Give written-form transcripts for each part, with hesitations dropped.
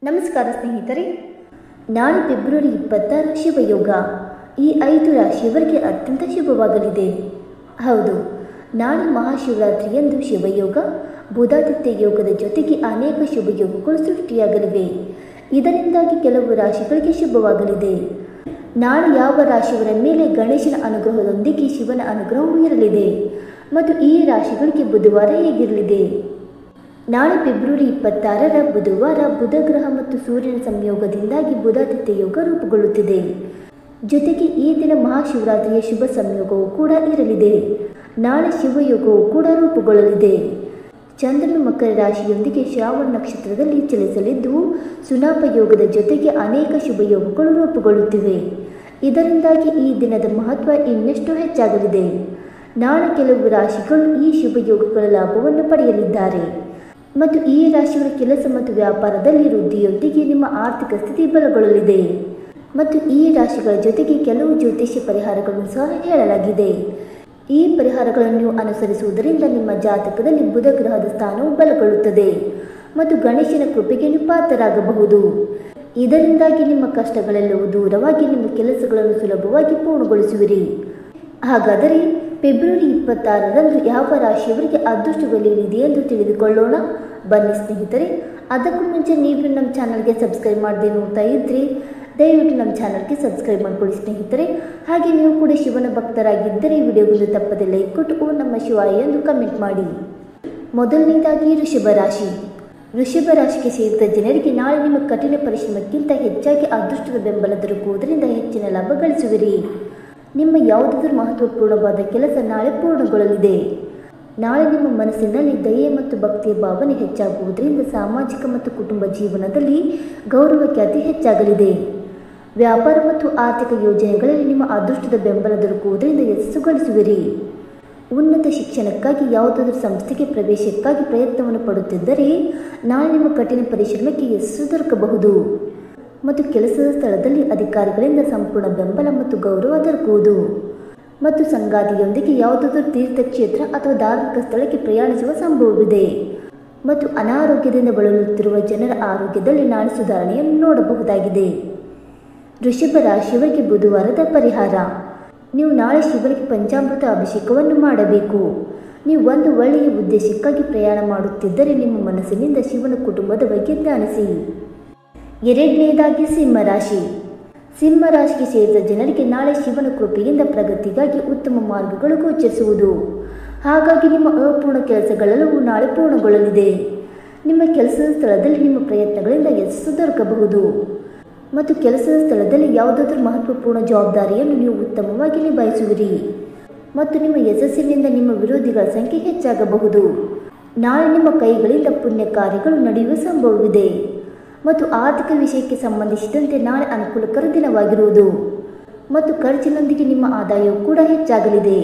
ನಮಸ್ಕಾರ ಸ್ನೇಹಿತರೆ, ನಾಳೆ ಫೆಬ್ರವರಿ 26 ಶಿವಯೋಗ. ಈ 5 ರಾಶಿಯವರಿಗೆ ಅತ್ಯಂತ ಶುಭವಾಗಲಿದೆ. ಹೌದು, ನಾಳೆ ಮಹಾಶಿವರಾತ್ರಿಯಂದು ಶಿವಯೋಗ, ಬುಧಾದಿತ್ಯ ಯೋಗದ ಜೊತೆಗೆ ಅನೇಕ ಶುಭಯೋಗಗಳು ಸೃಷ್ಟಿಯಾಗಲಿವೆ. ಇದರಿಂದಾಗಿ ಕೆಲವು ರಾಶಿಗಳಿಗೆ ಶುಭವಾಗಲಿದೆ. ನಾಳೆ ಯಾವ ರಾಶಿಯವರ ಮೇಲೆ ಗಣೇಶನ ಅನುಗ್ರಹದೊಂದಿಗೆ ಶಿವನ ಅನುಗ್ರಹವೂ ಇರಲಿದೆ ಮತ್ತು ಈ ರಾಶಿಗಳಿಗೆ ಬುಧವಾರ ಹೇಗಿರಲಿದೆ? ನಾಳೆ ಫೆಬ್ರವರಿ 26 ಬುಧವಾರ ಬುಧ ಗ್ರಹ ಮತ್ತು ಸೂರ್ಯನ ಸಂಯೋಗದಿಂದಾಗಿ ಬುಧಾದಿತ್ಯ ಯೋಗ ರೂಪುಗೊಳ್ಳುತ್ತಿದೆ. ಜೊತೆಗೆ ಈ ದಿನ ಮಹಾಶಿವರಾತ್ರಿಯ ಶುಭ ಸಂಯೋಗವೂ ಕೂಡ ಇರಲಿದೆ. ನಾಳೆ ಶಿವಯೋಗವೂ ಕೂಡ ರೂಪುಗೊಳ್ಳಲಿದೆ. ಚಂದ್ರನು ಮಕರ ರಾಶಿಯೊಂದಿಗೆ ಶ್ರಾವಣ ನಕ್ಷತ್ರದಲ್ಲಿ ಚಲಿಸಲಿದ್ದು, ಸುನಾಪ ಯೋಗದ ಜೊತೆಗೆ ಅನೇಕ ಶುಭಯೋಗಗಳು ರೂಪುಗೊಳ್ಳುತ್ತಿವೆ. ಇದರಿಂದಾಗಿ ಈ ದಿನದ ಮಹತ್ವ ಇನ್ನಷ್ಟು ಹೆಚ್ಚಾಗಲಿದೆ. ನಾಳೆ ಕೆಲವು ರಾಶಿಗಳು ಈ ಶುಭಯೋಗಗಳ ಲಾಭವನ್ನು ಪಡೆಯಲಿದ್ದಾರೆ ಮತ್ತು ಈ ರಾಶಿಗಳ ಕೆಲಸ ಮತ್ತು ವ್ಯಾಪಾರದಲ್ಲಿ ವೃದ್ಧಿಯೊಂದಿಗೆ ನಿಮ್ಮ ಆರ್ಥಿಕ ಸ್ಥಿತಿ ಬಲಗೊಳ್ಳಲಿದೆ. ಮತ್ತು ಈ ರಾಶಿಗಳ ಜೊತೆಗೆ ಕೆಲವು ಜ್ಯೋತಿಷ್ಯ ಪರಿಹಾರಗಳನ್ನು ಸಹ ಹೇಳಲಾಗಿದೆ. ಈ ಪರಿಹಾರಗಳನ್ನು ನೀವು ಅನುಸರಿಸುವುದರಿಂದ ನಿಮ್ಮ ಜಾತಕದಲ್ಲಿ ಬುಧ ಗ್ರಹದ ಸ್ಥಾನವು ಬಲಗೊಳ್ಳುತ್ತದೆ ಮತ್ತು ಗಣೇಶನ ಕೃಪೆಗೆ ನೀವು ಪಾತ್ರರಾಗಬಹುದು. ಇದರಿಂದಾಗಿ ನಿಮ್ಮ ಕಷ್ಟಗಳೆಲ್ಲವೂ ದೂರವಾಗಿ ನಿಮ್ಮ ಕೆಲಸಗಳನ್ನು ಸುಲಭವಾಗಿ ಪೂರ್ಣಗೊಳಿಸುವಿರಿ. ಹಾಗಾದರೆ ಫೆಬ್ರವರಿ 26 ಯಾವ ರಾಶಿಯವರಿಗೆ ಅದೃಷ್ಟವೆಲ್ಲಿದೆ ಎಂದು ತಿಳಿದುಕೊಳ್ಳೋಣ. ಬನ್ನಿ ಸ್ನೇಹಿತರೆ, ಅದಕ್ಕೂ ಮುಂಚೆ ನೀವು ನಮ್ಮ ಚಾನಲ್ಗೆ ಸಬ್ಸ್ಕ್ರೈಬ್ ಮಾಡದೆ ನೋಡ್ತಾ ಇದ್ದರೆ ದಯವಿಟ್ಟು ನಮ್ಮ ಚಾನಲ್ಗೆ ಸಬ್ಸ್ಕ್ರೈಬ್ ಮಾಡಿಕೊಳ್ಳಿ ಸ್ನೇಹಿತರೆ. ಹಾಗೆ ನೀವು ಕೂಡ ಶಿವನ ಭಕ್ತರಾಗಿದ್ದರೆ ವಿಡಿಯೋಗೊಂದು ತಪ್ಪದೆ ಲೈಕ್ ಕೊಟ್ಟು ಓ ನಮ್ಮ ಶಿವಾಯ ಎಂದು ಕಮೆಂಟ್ ಮಾಡಿ. ಮೊದಲನೇದಾಗಿ ವೃಷಭ ರಾಶಿ. ವೃಷಭ ರಾಶಿಗೆ ಸೇರಿದ ಜನರಿಗೆ ನಾಳೆ ನಿಮ್ಮ ಕಠಿಣ ಪರಿಶ್ರಮಕ್ಕಿಂತ ಹೆಚ್ಚಾಗಿ ಅದೃಷ್ಟದ ಬೆಂಬಲ ದೊರಕುವುದರಿಂದ ಹೆಚ್ಚಿನ ಲಾಭ ಗಳಿಸುವಿರಿ. ನಿಮ್ಮ ಯಾವುದಾದರೂ ಮಹತ್ವಪೂರ್ಣವಾದ ಕೆಲಸ ನಾಳೆ ಪೂರ್ಣಗೊಳ್ಳಲಿದೆ. ನಾಳೆ ನಿಮ್ಮ ಮನಸ್ಸಿನಲ್ಲಿ ದಯೆ ಮತ್ತು ಭಕ್ತಿಯ ಭಾವನೆ ಹೆಚ್ಚಾಗುವುದರಿಂದ ಸಾಮಾಜಿಕ ಮತ್ತು ಕುಟುಂಬ ಜೀವನದಲ್ಲಿ ಗೌರವ ಖ್ಯಾತಿ ಹೆಚ್ಚಾಗಲಿದೆ. ವ್ಯಾಪಾರ ಮತ್ತು ಆರ್ಥಿಕ ಯೋಜನೆಗಳಲ್ಲಿ ನಿಮ್ಮ ಅದೃಷ್ಟದ ಬೆಂಬಲ ದೊರಕುವುದರಿಂದ ಯಶಸ್ಸು ಗಳಿಸುವಿರಿ. ಉನ್ನತ ಶಿಕ್ಷಣಕ್ಕಾಗಿ ಯಾವುದಾದರೂ ಸಂಸ್ಥೆಗೆ ಪ್ರವೇಶಕ್ಕಾಗಿ ಪ್ರಯತ್ನವನ್ನು ಪಡುತ್ತಿದ್ದರೆ ನಾಳೆ ನಿಮ್ಮ ಕಠಿಣ ಪರಿಶ್ರಮಕ್ಕೆ ಯಶಸ್ಸು ದೊರಕಬಹುದು ಮತ್ತು ಕೆಲಸದ ಸ್ಥಳದಲ್ಲಿ ಅಧಿಕಾರಿಗಳಿಂದ ಸಂಪೂರ್ಣ ಬೆಂಬಲ ಮತ್ತು ಗೌರವ ದೊರಕುವುದು. ಮತ್ತು ಸಂಗಾತಿಯೊಂದಿಗೆ ಯಾವುದಾದರೂ ತೀರ್ಥಕ್ಷೇತ್ರ ಅಥವಾ ಧಾರ್ಮಿಕ ಸ್ಥಳಕ್ಕೆ ಪ್ರಯಾಣಿಸುವ ಸಂಭವವಿದೆ. ಮತ್ತು ಅನಾರೋಗ್ಯದಿಂದ ಬಳಲುತ್ತಿರುವ ಜನರ ಆರೋಗ್ಯದಲ್ಲಿ ನಾಳೆ ಸುಧಾರಣೆಯನ್ನು ನೋಡಬಹುದಾಗಿದೆ. ವೃಷಭ ರಾಶಿಯವರಿಗೆ ಬುಧವಾರದ ಪರಿಹಾರ. ನೀವು ನಾಳೆ ಶಿವನಿಗೆ ಪಂಚಾಮೃತ ಅಭಿಷೇಕವನ್ನು ಮಾಡಬೇಕು. ನೀವು ಒಂದು ಒಳ್ಳೆಯ ಉದ್ದೇಶಕ್ಕಾಗಿ ಪ್ರಯಾಣ ಮಾಡುತ್ತಿದ್ದರೆ ನಿಮ್ಮ ಮನಸ್ಸಿನಿಂದ ಶಿವನ ಕುಟುಂಬದ ಬಗ್ಗೆ ಧ್ಯಾನಿಸಿ. ಎರಡನೆಯದಾಗಿ ಸಿಂಹರಾಶಿ. ಸಿಂಹರಾಶಿಗೆ ಸೇರಿದ ಜನರಿಗೆ ನಾಳೆ ಶಿವನ ಕೃಪೆಯಿಂದ ಪ್ರಗತಿಗಾಗಿ ಉತ್ತಮ ಮಾರ್ಗಗಳು ಗೋಚರಿಸುವುದು. ಹಾಗಾಗಿ ನಿಮ್ಮ ಅಪೂರ್ಣ ಕೆಲಸಗಳೆಲ್ಲವೂ ನಾಳೆ ಪೂರ್ಣಗೊಳ್ಳಲಿದೆ. ನಿಮ್ಮ ಕೆಲಸದ ಸ್ಥಳದಲ್ಲಿ ನಿಮ್ಮ ಪ್ರಯತ್ನಗಳಿಂದ ಯಶಸ್ಸು ದೊರಕಬಹುದು ಮತ್ತು ಕೆಲಸದ ಸ್ಥಳದಲ್ಲಿ ಯಾವುದಾದ್ರೂ ಮಹತ್ವಪೂರ್ಣ ಜವಾಬ್ದಾರಿಯನ್ನು ನೀವು ಉತ್ತಮವಾಗಿ ನಿಭಾಯಿಸುವಿರಿ ಮತ್ತು ನಿಮ್ಮ ಯಶಸ್ಸಿನಿಂದ ನಿಮ್ಮ ವಿರೋಧಿಗಳ ಸಂಖ್ಯೆ ಹೆಚ್ಚಾಗಬಹುದು. ನಾಳೆ ನಿಮ್ಮ ಕೈಗಳಿಂದ ಪುಣ್ಯ ಕಾರ್ಯಗಳು ನಡೆಯುವ ಸಂಭವವಿದೆ ಮತ್ತು ಆರ್ಥಿಕ ವಿಷಯಕ್ಕೆ ಸಂಬಂಧಿಸಿದಂತೆ ನಾಳೆ ಅನುಕೂಲಕರ ದಿನವಾಗಿರುವುದು ಮತ್ತು ಖರ್ಚಿನೊಂದಿಗೆ ನಿಮ್ಮ ಆದಾಯವೂ ಕೂಡ ಹೆಚ್ಚಾಗಲಿದೆ.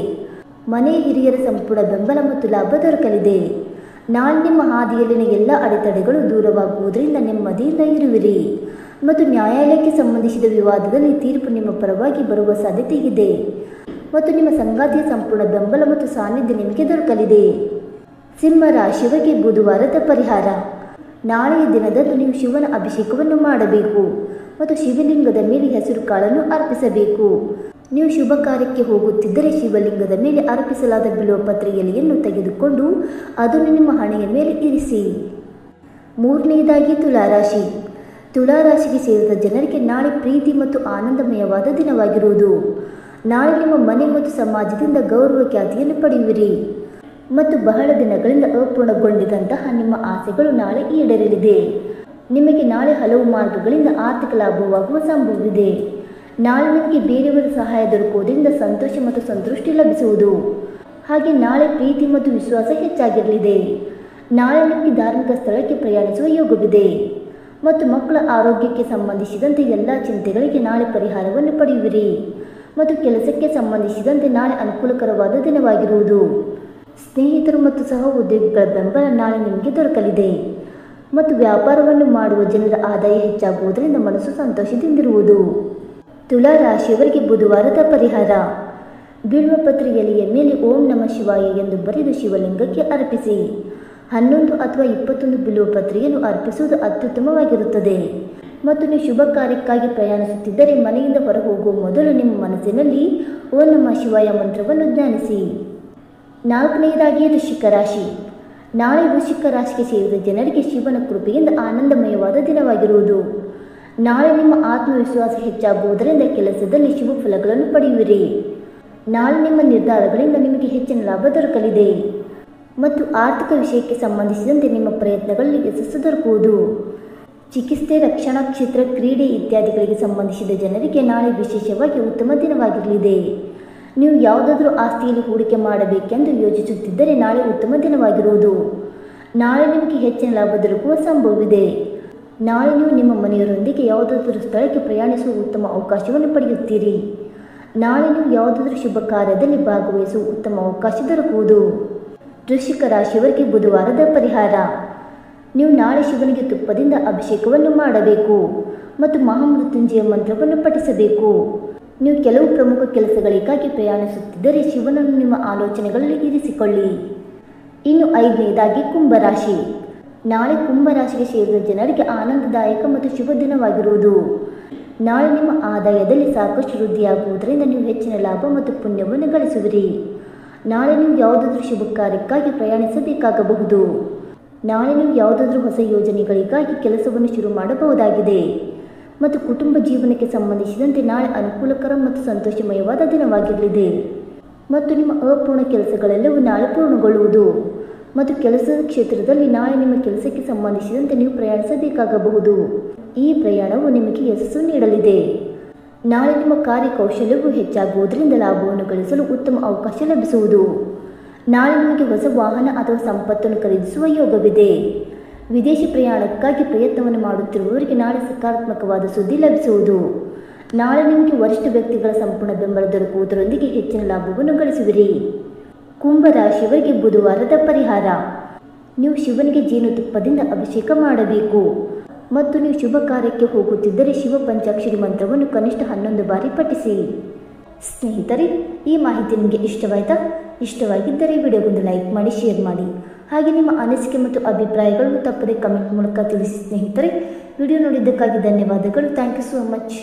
ಮನೆ ಹಿರಿಯರ ಸಂಪೂರ್ಣ ಬೆಂಬಲ ಮತ್ತು ಲಾಭ ದೊರಕಲಿದೆ. ನಾಳೆ ನಿಮ್ಮ ಹಾದಿಯಲ್ಲಿನ ಎಲ್ಲ ಅಡೆತಡೆಗಳು ದೂರವಾಗುವುದರಿಂದ ನೆಮ್ಮದಿಯಿಂದ ಇರುವಿರಿ ಮತ್ತು ನ್ಯಾಯಾಲಯಕ್ಕೆ ಸಂಬಂಧಿಸಿದ ವಿವಾದದಲ್ಲಿ ತೀರ್ಪು ನಿಮ್ಮ ಪರವಾಗಿ ಬರುವ ಸಾಧ್ಯತೆ ಇದೆ ಮತ್ತು ನಿಮ್ಮ ಸಂಗಾತಿಯ ಸಂಪೂರ್ಣ ಬೆಂಬಲ ಮತ್ತು ಸಾನ್ನಿಧ್ಯ ನಿಮಗೆ ದೊರಕಲಿದೆ. ಸಿಂಹ ರಾಶಿಯವರಿಗೆ ಬುಧವಾರದ ಪರಿಹಾರ. ನಾಳೆಯ ದಿನದಂದು ನೀವು ಶಿವನ ಅಭಿಷೇಕವನ್ನು ಮಾಡಬೇಕು ಮತ್ತು ಶಿವಲಿಂಗದ ಮೇಲೆ ಹೆಸರು ಕಾಳನ್ನು ಅರ್ಪಿಸಬೇಕು. ನೀವು ಶುಭ ಕಾರ್ಯಕ್ಕೆ ಹೋಗುತ್ತಿದ್ದರೆ ಶಿವಲಿಂಗದ ಮೇಲೆ ಅರ್ಪಿಸಲಾದ ಬಿಲ್ವಪತ್ರೆ ಎಲೆಯನ್ನು ತೆಗೆದುಕೊಂಡು ಅದನ್ನು ನಿಮ್ಮ ಹಣೆಯ ಮೇಲೆ ಇರಿಸಿ. ಮೂರನೆಯದಾಗಿ ತುಲಾರಾಶಿ. ತುಲಾರಾಶಿಗೆ ಸೇರಿದ ಜನರಿಗೆ ನಾಳೆ ಪ್ರೀತಿ ಮತ್ತು ಆನಂದಮಯವಾದ ದಿನವಾಗಿರುವುದು. ನಾಳೆ ನಿಮ್ಮ ಮನೆ ಮತ್ತು ಸಮಾಜದಿಂದ ಗೌರವ ಖ್ಯಾತಿಯನ್ನು ಪಡೆಯುವಿರಿ ಮತ್ತು ಬಹಳ ದಿನಗಳಿಂದ ಅಪೂರ್ಣಗೊಂಡಿದ್ದಂತಹ ನಿಮ್ಮ ಆಸೆಗಳು ನಾಳೆ ಈಡೇರಲಿದೆ. ನಿಮಗೆ ನಾಳೆ ಹಲವು ಮಾರ್ಗಗಳಿಂದ ಆರ್ಥಿಕ ಲಾಭವಾಗುವ ಸಂಭವವಿದೆ. ನಾಳೆ ನಿಮಗೆ ಬೇರೆಯವರ ಸಹಾಯ ದೊರಕುವುದರಿಂದ ಸಂತೋಷ ಮತ್ತು ಸಂತೃಷ್ಟಿ ಲಭಿಸುವುದು. ಹಾಗೆ ನಾಳೆ ಪ್ರೀತಿ ಮತ್ತು ವಿಶ್ವಾಸ ಹೆಚ್ಚಾಗಿರಲಿದೆ. ನಾಳೆ ನಿಮಗೆ ಧಾರ್ಮಿಕ ಸ್ಥಳಕ್ಕೆ ಪ್ರಯಾಣಿಸುವ ಯೋಗವಿದೆ ಮತ್ತು ಮಕ್ಕಳ ಆರೋಗ್ಯಕ್ಕೆ ಸಂಬಂಧಿಸಿದಂತೆ ಎಲ್ಲ ಚಿಂತೆಗಳಿಗೆ ನಾಳೆ ಪರಿಹಾರವನ್ನು ಪಡೆಯುವಿರಿ ಮತ್ತು ಕೆಲಸಕ್ಕೆ ಸಂಬಂಧಿಸಿದಂತೆ ನಾಳೆ ಅನುಕೂಲಕರವಾದ ದಿನವಾಗಿರುವುದು. ಸ್ನೇಹಿತರು ಮತ್ತು ಸಹ ಉದ್ಯೋಗಿಗಳ ಬೆಂಬಲ ನಾಳೆ ನಿಮಗೆ ದೊರಕಲಿದೆ ಮತ್ತು ವ್ಯಾಪಾರವನ್ನು ಮಾಡುವ ಜನರ ಆದಾಯ ಹೆಚ್ಚಾಗುವುದರಿಂದ ಮನಸ್ಸು ಸಂತೋಷದಿಂದಿರುವುದು. ತುಲಾ ರಾಶಿಯವರಿಗೆ ಬುಧವಾರದ ಪರಿಹಾರ. ಬಿಲ್ವಪತ್ರೆ ಎಲೆಯ ಮೇಲೆ ಓಂ ನಮಃ ಶಿವಾಯ ಎಂದು ಬರೆದು ಶಿವಲಿಂಗಕ್ಕೆ ಅರ್ಪಿಸಿ. 11 ಅಥವಾ 21 ಬಿಲ್ವ ಪತ್ರೆಯನ್ನು ಅರ್ಪಿಸುವುದು ಅತ್ಯುತ್ತಮವಾಗಿರುತ್ತದೆ. ಮತ್ತು ನೀವು ಶುಭ ಕಾರ್ಯಕ್ಕಾಗಿ ಪ್ರಯಾಣಿಸುತ್ತಿದ್ದರೆ ಮನೆಯಿಂದ ಹೊರಹೋಗುವ ಮೊದಲು ನಿಮ್ಮ ಮನಸ್ಸಿನಲ್ಲಿ ಓಂ ನಮಃ ಶಿವಾಯ ಮಂತ್ರವನ್ನು ಧ್ಯಾನಿಸಿ. 4ನೇದಾಗಿ ವೃಶ್ಚಿಕ ರಾಶಿ. ನಾಳೆ ವೃಶ್ಚಿಕ ರಾಶಿಗೆ ಸೇರಿದ ಜನರಿಗೆ ಶಿವನ ಕೃಪೆಯಿಂದ ಆನಂದಮಯವಾದ ದಿನವಾಗಿರುವುದು. ನಾಳೆ ನಿಮ್ಮ ಆತ್ಮವಿಶ್ವಾಸ ಹೆಚ್ಚಾಗುವುದರಿಂದ ಕೆಲಸದಲ್ಲಿ ಶುಭ ಫಲಗಳನ್ನು ಪಡೆಯುವಿರಿ. ನಾಳೆ ನಿಮ್ಮ ನಿರ್ಧಾರಗಳಿಂದ ನಿಮಗೆ ಹೆಚ್ಚಿನ ಲಾಭ ದೊರಕಲಿದೆ ಮತ್ತು ಆರ್ಥಿಕ ವಿಷಯಕ್ಕೆ ಸಂಬಂಧಿಸಿದಂತೆ ನಿಮ್ಮ ಪ್ರಯತ್ನಗಳಲ್ಲಿ ಯಶಸ್ಸು ದೊರಕುವುದು. ಚಿಕಿತ್ಸೆ, ರಕ್ಷಣಾ ಕ್ಷೇತ್ರ, ಕ್ರೀಡೆ ಇತ್ಯಾದಿಗಳಿಗೆ ಸಂಬಂಧಿಸಿದ ಜನರಿಗೆ ನಾಳೆ ವಿಶೇಷವಾಗಿ ಉತ್ತಮ ದಿನವಾಗಿರಲಿದೆ. ನೀವು ಯಾವುದಾದ್ರೂ ಆಸ್ತಿಯಲ್ಲಿ ಹೂಡಿಕೆ ಮಾಡಬೇಕೆಂದು ಯೋಚಿಸುತ್ತಿದ್ದರೆ ನಾಳೆ ಉತ್ತಮ ದಿನವಾಗಿರುವುದು. ನಾಳೆ ನಿಮಗೆ ಹೆಚ್ಚಿನ ಲಾಭ ದೊರಕುವ ಸಂಭವವಿದೆ. ನಾಳೆ ನೀವು ನಿಮ್ಮ ಮನೆಯವರೊಂದಿಗೆ ಯಾವುದಾದ್ರೂ ಸ್ಥಳಕ್ಕೆ ಪ್ರಯಾಣಿಸುವ ಉತ್ತಮ ಅವಕಾಶವನ್ನು ಪಡೆಯುತ್ತೀರಿ. ನಾಳೆ ನೀವು ಯಾವುದಾದ್ರೂ ಶುಭ ಕಾರ್ಯದಲ್ಲಿ ಭಾಗವಹಿಸುವ ಉತ್ತಮ ಅವಕಾಶ ದೊರಕುವುದು. ವೃಶ್ಚಿಕ ರಾಶಿಯವರಿಗೆ ಬುಧವಾರದ ಪರಿಹಾರ. ನೀವು ನಾಳೆ ಶಿವನಿಗೆ ತುಪ್ಪದಿಂದ ಅಭಿಷೇಕವನ್ನು ಮಾಡಬೇಕು ಮತ್ತು ಮಹಾಮೃತ್ಯುಂಜಯ ಮಂತ್ರವನ್ನು ಪಠಿಸಬೇಕು. ನೀವು ಕೆಲವು ಪ್ರಮುಖ ಕೆಲಸಗಳಿಗಾಗಿ ಪ್ರಯಾಣಿಸುತ್ತಿದ್ದರೆ ಶಿವನನ್ನು ನಿಮ್ಮ ಆಲೋಚನೆಗಳಲ್ಲಿ ಇರಿಸಿಕೊಳ್ಳಿ. ಇನ್ನು 5ನೇದಾಗಿ ಕುಂಭರಾಶಿ. ನಾಳೆ ಕುಂಭರಾಶಿಗೆ ಸೇರಿದ ಜನರಿಗೆ ಆನಂದದಾಯಕ ಮತ್ತು ಶುಭ ದಿನವಾಗಿರುವುದು. ನಾಳೆ ನಿಮ್ಮ ಆದಾಯದಲ್ಲಿ ಸಾಕಷ್ಟು ವೃದ್ಧಿಯಾಗುವುದರಿಂದ ನೀವು ಹೆಚ್ಚಿನ ಲಾಭ ಮತ್ತು ಪುಣ್ಯವನ್ನು ಗಳಿಸುವಿರಿ. ನಾಳೆ ನೀವು ಯಾವುದಾದ್ರೂ ಶುಭ ಕಾರ್ಯಕ್ಕಾಗಿ ಪ್ರಯಾಣಿಸಬೇಕಾಗಬಹುದು. ನಾಳೆ ನೀವು ಯಾವುದಾದ್ರೂ ಹೊಸ ಯೋಜನೆಗಳಿಗಾಗಿ ಕೆಲಸವನ್ನು ಶುರು ಮಾಡಬಹುದಾಗಿದೆ ಮತ್ತು ಕುಟುಂಬ ಜೀವನಕ್ಕೆ ಸಂಬಂಧಿಸಿದಂತೆ ನಾಳೆ ಅನುಕೂಲಕರ ಮತ್ತು ಸಂತೋಷಮಯವಾದ ದಿನವಾಗಿರಲಿದೆ ಮತ್ತು ನಿಮ್ಮ ಅಪೂರ್ಣ ಕೆಲಸಗಳೆಲ್ಲವೂ ನಾಳೆ ಪೂರ್ಣಗೊಳ್ಳುವುದು ಮತ್ತು ಕೆಲಸದ ಕ್ಷೇತ್ರದಲ್ಲಿ ನಾಳೆ ನಿಮ್ಮ ಕೆಲಸಕ್ಕೆ ಸಂಬಂಧಿಸಿದಂತೆ ನೀವು ಪ್ರಯಾಣಿಸಬೇಕಾಗಬಹುದು. ಈ ಪ್ರಯಾಣವು ನಿಮಗೆ ಯಶಸ್ಸು ನೀಡಲಿದೆ. ನಾಳೆ ನಿಮ್ಮ ಕಾರ್ಯಕೌಶಲ್ಯವು ಹೆಚ್ಚಾಗುವುದರಿಂದ ಲಾಭವನ್ನು ಗಳಿಸಲು ಉತ್ತಮ ಅವಕಾಶ ಲಭಿಸುವುದು. ನಾಳೆ ನಿಮಗೆ ಹೊಸ ವಾಹನ ಅಥವಾ ಸಂಪತ್ತನ್ನು ಖರೀದಿಸುವ ಯೋಗವಿದೆ. ವಿದೇಶಿ ಪ್ರಯಾಣಕ್ಕಾಗಿ ಪ್ರಯತ್ನವನ್ನು ಮಾಡುತ್ತಿರುವವರಿಗೆ ನಾಳೆ ಸಕಾರಾತ್ಮಕವಾದ ಸುದ್ದಿ ಲಭಿಸುವುದು. ನಾಳೆ ನಿಮಗೆ ವರಿಷ್ಠ ವ್ಯಕ್ತಿಗಳ ಸಂಪೂರ್ಣ ಬೆಂಬಲ ದೊರಕುವುದರೊಂದಿಗೆ ಹೆಚ್ಚಿನ ಲಾಭವನ್ನು ಗಳಿಸುವಿರಿ. ಕುಂಭರಾಶಿಯವರಿಗೆ ಬುಧವಾರದ ಪರಿಹಾರ. ನೀವು ಶಿವನಿಗೆ ಜೇನುತುಪ್ಪದಿಂದ ಅಭಿಷೇಕ ಮಾಡಬೇಕು ಮತ್ತು ನೀವು ಶುಭ ಕಾರ್ಯಕ್ಕೆ ಹೋಗುತ್ತಿದ್ದರೆ ಶಿವ ಪಂಚಾಕ್ಷರಿ ಮಂತ್ರವನ್ನು ಕನಿಷ್ಠ 11 ಬಾರಿ ಪಠಿಸಿ. ಸ್ನೇಹಿತರೆ, ಈ ಮಾಹಿತಿ ನಿಮಗೆ ಇಷ್ಟವಾಯಿತಾ? ಇಷ್ಟವಾಗಿದ್ದರೆ ವಿಡಿಯೋಗೊಂದು ಲೈಕ್ ಮಾಡಿ, ಶೇರ್ ಮಾಡಿ. ಹಾಗೆ ನಿಮ್ಮ ಅನಿಸಿಕೆ ಮತ್ತು ಅಭಿಪ್ರಾಯಗಳನ್ನು ತಪ್ಪದೆ ಕಮೆಂಟ್ ಮೂಲಕ ತಿಳಿಸಿ. ಸ್ನೇಹಿತರೆ, ವಿಡಿಯೋ ನೋಡಿದ್ದಕ್ಕಾಗಿ ಧನ್ಯವಾದಗಳು. Thank you so much.